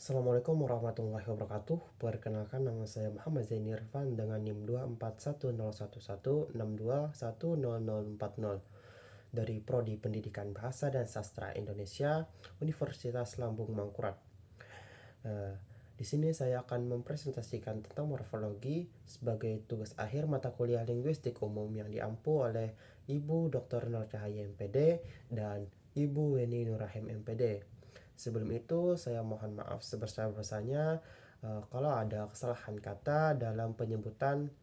Assalamualaikum warahmatullahi wabarakatuh. Perkenalkan, nama saya Muhammad Zaini Irfan dengan NIM 2410116210040 dari Prodi Pendidikan Bahasa dan Sastra Indonesia, Universitas Lambung Mangkurat. Di sini saya akan mempresentasikan tentang morfologi sebagai tugas akhir mata kuliah linguistik umum yang diampu oleh Ibu Dr. Nur Cahaya MPD dan Ibu Weni Nurrahim MPD. Sebelum itu, saya mohon maaf sebesar-besarnya kalau ada kesalahan kata dalam penyebutan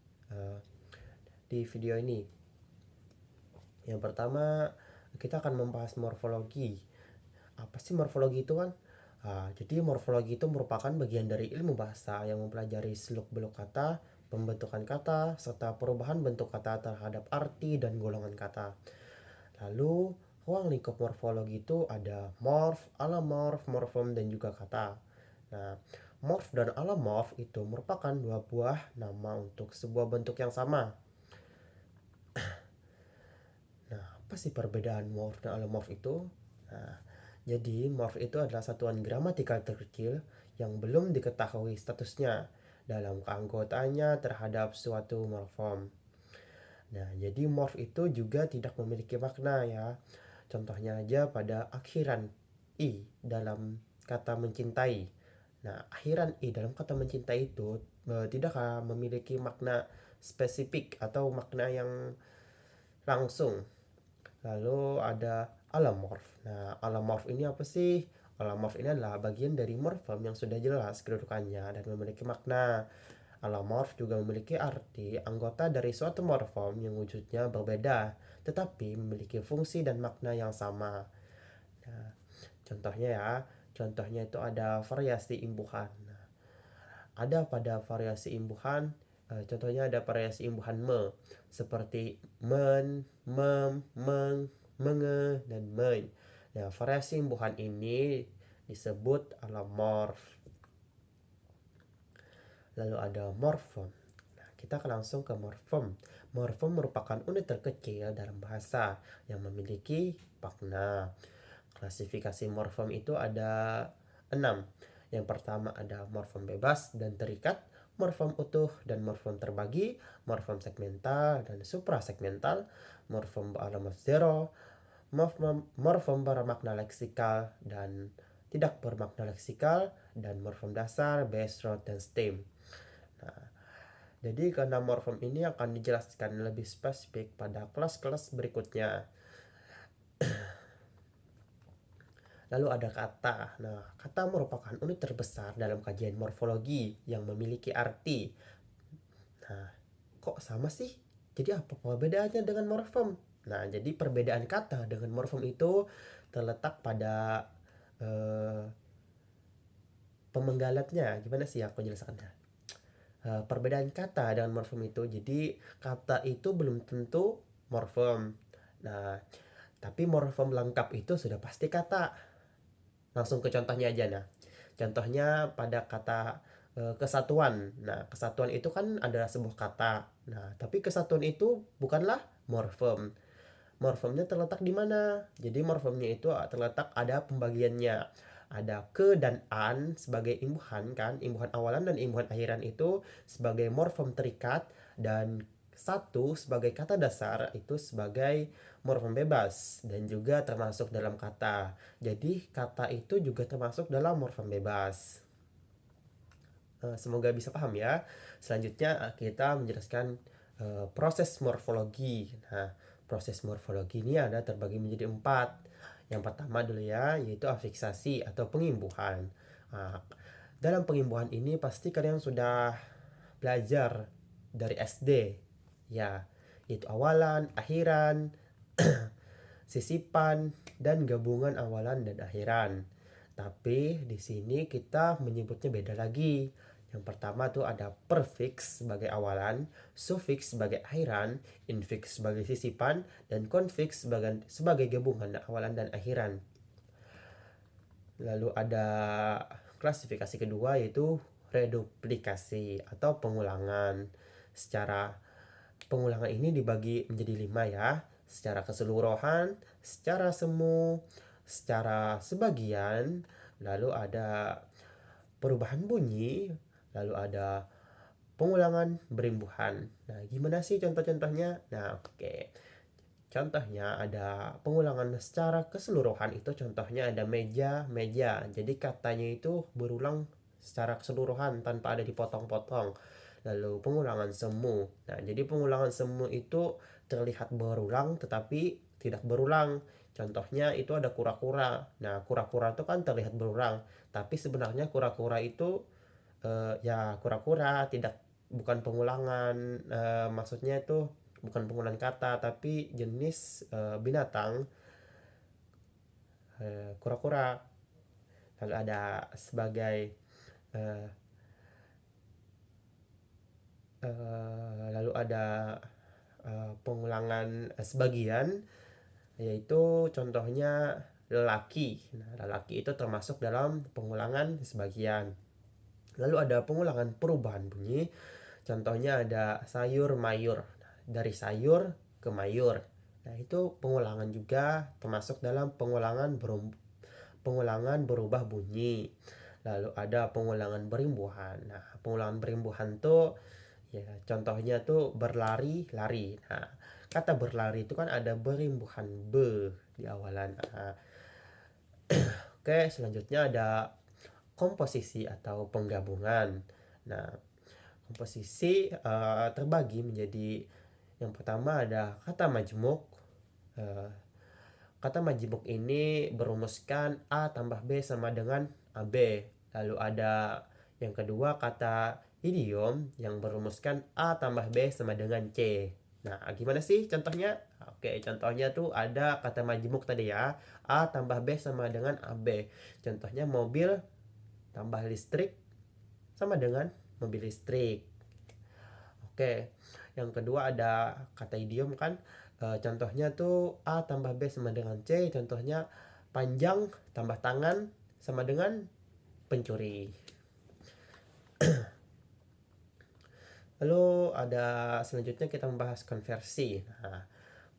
di video ini. Yang pertama, kita akan membahas morfologi. Apa sih morfologi itu kan? Jadi morfologi itu merupakan bagian dari ilmu bahasa yang mempelajari seluk-beluk kata, pembentukan kata, serta perubahan bentuk kata terhadap arti dan golongan kata. Lalu, ruang lingkup morfologi itu ada morf, alomorf, morfem, dan juga kata. Nah, morf dan alomorf itu merupakan dua buah nama untuk sebuah bentuk yang sama. Nah, apa sih perbedaan morf dan alomorf itu? Nah, jadi morf itu adalah satuan gramatikal terkecil yang belum diketahui statusnya dalam keanggotaannya terhadap suatu morfem. Nah, jadi morf itu juga tidak memiliki makna ya. Contohnya aja pada akhiran i dalam kata mencintai. Nah, akhiran i dalam kata mencintai itu tidak memiliki makna spesifik atau makna yang langsung. Lalu ada alomorf. Nah, alomorf ini apa sih? Alomorf ini adalah bagian dari morfem yang sudah jelas kedudukannya dan memiliki makna. Alomorf juga memiliki arti anggota dari suatu morfem yang wujudnya berbeda, tetapi memiliki fungsi dan makna yang sama. Nah, contohnya ya, contohnya itu ada variasi imbuhan. Nah, ada pada variasi imbuhan, contohnya ada variasi imbuhan me, seperti men, mem, meng, menge, dan men. Nah, variasi imbuhan ini disebut alomorf. Lalu ada morfem. Nah, kita akan langsung ke morfem. Morfem merupakan unit terkecil dalam bahasa yang memiliki makna. Klasifikasi morfem itu ada 6. Yang pertama ada morfem bebas dan terikat, morfem utuh dan morfem terbagi, morfem segmental dan suprasegmental, morfem beralamat zero, morfem bermakna leksikal dan tidak bermakna leksikal, dan morfem dasar, base, root, dan stem. Nah, jadi keenam morfem ini akan dijelaskan lebih spesifik pada kelas-kelas berikutnya. Lalu ada kata. Nah, kata merupakan unit terbesar dalam kajian morfologi yang memiliki arti. Nah, kok sama sih? Jadi apa perbedaannya dengan morfem? Nah, jadi perbedaan kata dengan morfem itu terletak pada pemenggalatnya. Gimana sih aku jelaskannya? Perbedaan kata dengan morfem itu, jadi kata itu belum tentu morfem. Nah, tapi morfem lengkap itu sudah pasti kata. Langsung ke contohnya aja. Nah, contohnya pada kata kesatuan. Nah, kesatuan itu kan adalah sebuah kata. Nah, tapi kesatuan itu bukanlah morfem. Morfemnya terletak di mana? Jadi morfemnya itu terletak ada pembagiannya. Ada ke dan an sebagai imbuhan kan, imbuhan awalan dan imbuhan akhiran itu sebagai morfem terikat, dan satu sebagai kata dasar itu sebagai morfem bebas dan juga termasuk dalam kata. Jadi kata itu juga termasuk dalam morfem bebas. Semoga bisa paham ya. Selanjutnya kita menjelaskan proses morfologi. Nah, proses morfologi ini ada terbagi menjadi 4. Yang pertama dulu ya, yaitu afiksasi atau pengimbuhan. Nah, dalam pengimbuhan ini pasti kalian sudah belajar dari SD. Ya, yaitu awalan, akhiran, sisipan, dan gabungan awalan dan akhiran. Tapi di sini kita menyebutnya beda lagi. Yang pertama tuh ada prefix sebagai awalan, sufiks sebagai akhiran, infiks sebagai sisipan, dan konfiks sebagai gabungan awalan dan akhiran. Lalu ada klasifikasi kedua yaitu reduplikasi atau pengulangan. Secara pengulangan ini dibagi menjadi 5 ya. Secara keseluruhan, secara semu, secara sebagian, lalu ada perubahan bunyi, lalu ada pengulangan berimbuhan. Nah, gimana sih contoh-contohnya? Nah, oke. Contohnya ada pengulangan secara keseluruhan, itu contohnya ada meja, meja. Jadi katanya itu berulang secara keseluruhan tanpa ada dipotong-potong. Lalu pengulangan semu. Nah, jadi pengulangan semu itu terlihat berulang tetapi tidak berulang. Contohnya itu ada kura-kura. Nah, kura-kura itu kan terlihat berulang, tapi sebenarnya kura-kura itu ya kura-kura, tidak, bukan pengulangan. Maksudnya itu bukan pengulangan kata tapi jenis binatang, kura-kura. Lalu ada sebagai eh, lalu ada pengulangan sebagian, yaitu contohnya lelaki. Nah, lelaki itu termasuk dalam pengulangan sebagian. Lalu ada pengulangan perubahan bunyi. Contohnya ada sayur mayur. Nah, dari sayur ke mayur. Nah, itu pengulangan juga termasuk dalam pengulangan berubah bunyi. Lalu ada pengulangan berimbuhan. Nah, pengulangan berimbuhan tuh ya contohnya tuh berlari, lari. Nah, kata berlari itu kan ada berimbuhan be di awalan. Nah, oke, selanjutnya ada komposisi atau penggabungan. Nah, komposisi terbagi menjadi, yang pertama ada kata majmuk. Eh, Kata majmuk ini berumuskan A tambah B sama dengan AB. Lalu ada yang kedua kata idiom yang berumuskan A tambah B sama dengan C. Nah, gimana sih contohnya? Oke, contohnya tuh ada kata majmuk tadi ya. A tambah B sama dengan AB. Contohnya mobil tambah listrik sama dengan mobil listrik. Oke, yang kedua ada kata idiom kan. Contohnya tuh A tambah B sama dengan C. Contohnya panjang tambah tangan sama dengan pencuri. Lalu ada selanjutnya kita membahas konversi. Nah,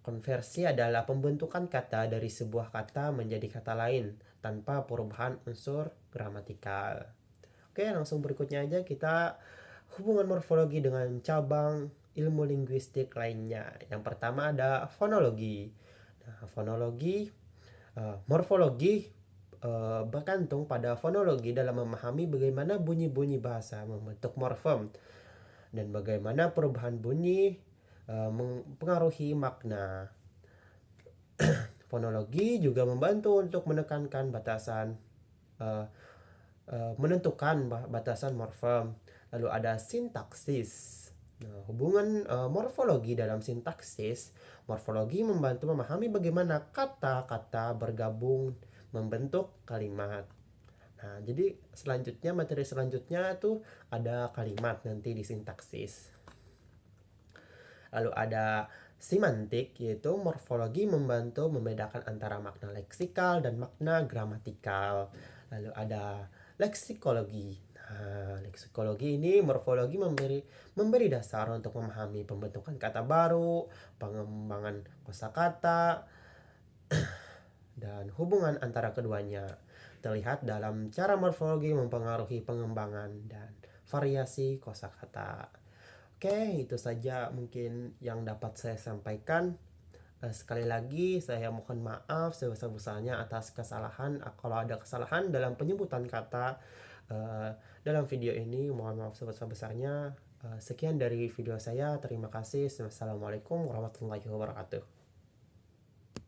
konversi adalah pembentukan kata dari sebuah kata menjadi kata lain tanpa perubahan unsur gramatikal. Oke, langsung berikutnya aja kita hubungan morfologi dengan cabang ilmu linguistik lainnya. Yang pertama ada fonologi. Nah, fonologi, morfologi bergantung pada fonologi dalam memahami bagaimana bunyi-bunyi bahasa membentuk morfem dan bagaimana perubahan bunyi mempengaruhi makna. Fonologi juga membantu untuk menekankan batasan uh, menentukan batasan morfem. Lalu ada sintaksis. Nah, hubungan morfologi dalam sintaksis, morfologi membantu memahami bagaimana kata-kata bergabung membentuk kalimat. Nah, jadi selanjutnya, materi selanjutnya tuh ada kalimat nanti di sintaksis. Lalu ada simantik, yaitu morfologi membantu membedakan antara makna leksikal dan makna gramatikal. Lalu ada leksikologi. Nah, leksikologi ini morfologi memberi dasar untuk memahami pembentukan kata baru, pengembangan kosakata, dan hubungan antara keduanya. Terlihat dalam cara morfologi mempengaruhi pengembangan dan variasi kosakata. Oke, itu saja mungkin yang dapat saya sampaikan. Sekali lagi saya mohon maaf sebesar-besarnya atas kesalahan, kalau ada kesalahan dalam penyebutan kata dalam video ini, mohon maaf sebesar-besarnya. Sekian dari video saya, terima kasih. Wassalamualaikum warahmatullahi wabarakatuh.